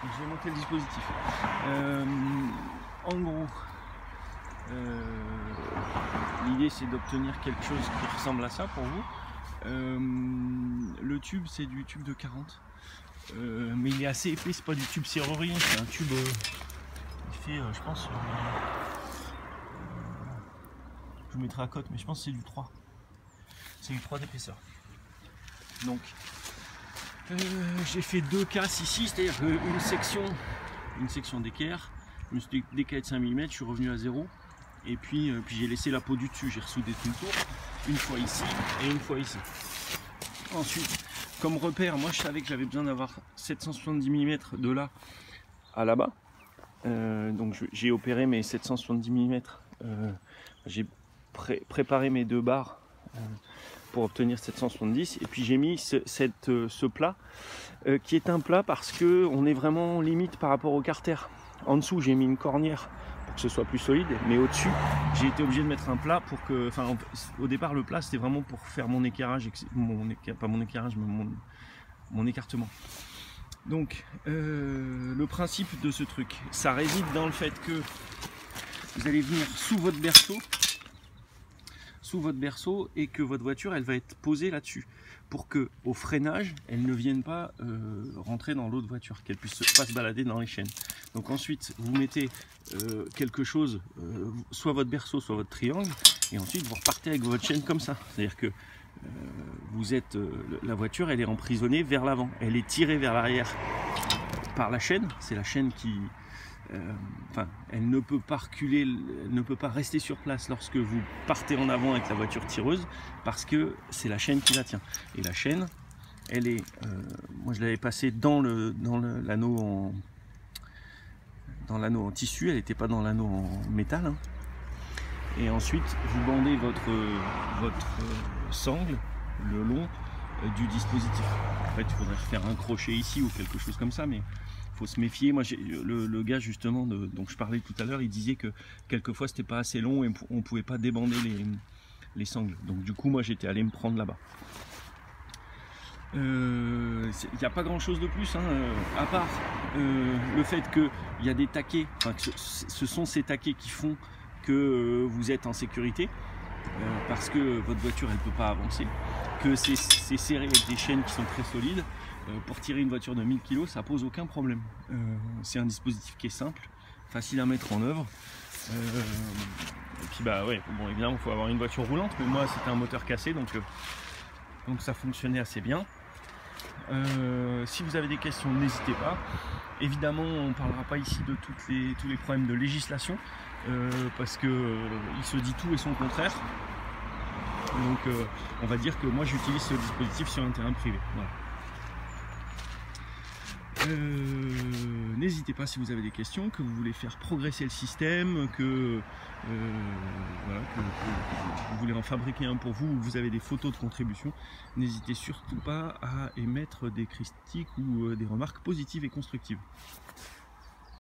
je vais monter le dispositif. En gros, l'idée c'est d'obtenir quelque chose qui ressemble à ça pour vous. Le tube c'est du tube de 40, mais il est assez épais, c'est pas du tube serrurien, c'est un tube, il fait je pense, je vous mettrai à cote, mais je pense que c'est du 3. C'est du 3 d'épaisseur. Donc j'ai fait 2 casses ici, c'est-à-dire une section d'équerre, je me suis décalé de 5 mm, je suis revenu à 0. Et puis j'ai laissé la peau du dessus, j'ai ressoudé tout le tour, une fois ici et une fois ici. Ensuite, comme repère, moi je savais que j'avais besoin d'avoir 770 mm de là à là-bas. Donc j'ai opéré mes 770 mm, j'ai préparé mes 2 barres pour obtenir 770, et puis j'ai mis ce plat qui est un plat parce que on est vraiment limite par rapport au carter. En dessous j'ai mis une cornière pour que ce soit plus solide, mais au-dessus j'ai été obligé de mettre un plat pour que, enfin au départ le plat c'était vraiment pour faire mon équerrage, pas mon équerrage mais mon écartement. Donc le principe de ce truc, ça réside dans le fait que vous allez venir sous votre berceau et que votre voiture elle va être posée là-dessus pour que au freinage elle ne vienne pas rentrer dans l'autre voiture, qu'elle puisse pas se balader dans les chaînes. Donc ensuite vous mettez quelque chose, soit votre berceau soit votre triangle, et ensuite vous repartez avec votre chaîne comme ça, c'est à dire que vous êtes la voiture elle est emprisonnée vers l'avant, elle est tirée vers l'arrière par la chaîne, c'est la chaîne qui elle ne peut pas reculer, elle ne peut pas rester sur place lorsque vous partez en avant avec la voiture tireuse, parce que c'est la chaîne qui la tient. Et la chaîne, elle est, moi je l'avais passée dans l'anneau en tissu, elle n'était pas dans l'anneau en métal. Hein. Et ensuite, vous bandez votre sangle le long du dispositif. En fait, il faudrait faire un crochet ici ou quelque chose comme ça, mais faut se méfier. Moi, le gars justement dont je parlais tout à l'heure, il disait que quelquefois c'était pas assez long et on pouvait pas débander les sangles. Donc du coup, moi j'étais allé me prendre là-bas. Il n'y a pas grand chose de plus, hein, à part le fait qu'il y a des taquets, enfin, que ce sont ces taquets qui font que vous êtes en sécurité, parce que votre voiture elle peut pas avancer, que c'est serré avec des chaînes qui sont très solides. Pour tirer une voiture de 1000 kg, ça pose aucun problème. C'est un dispositif qui est simple, facile à mettre en œuvre. Et puis bah ouais, bon évidemment il faut avoir une voiture roulante, mais moi c'était un moteur cassé, donc ça fonctionnait assez bien. Si vous avez des questions, n'hésitez pas. Évidemment, on ne parlera pas ici de tous les problèmes de législation, parce que il se dit tout et son contraire. Donc on va dire que moi j'utilise ce dispositif sur un terrain privé. Voilà. N'hésitez pas si vous avez des questions, que vous voulez faire progresser le système, que vous voulez en fabriquer un pour vous, ou vous avez des photos de contribution, n'hésitez surtout pas à émettre des critiques ou des remarques positives et constructives.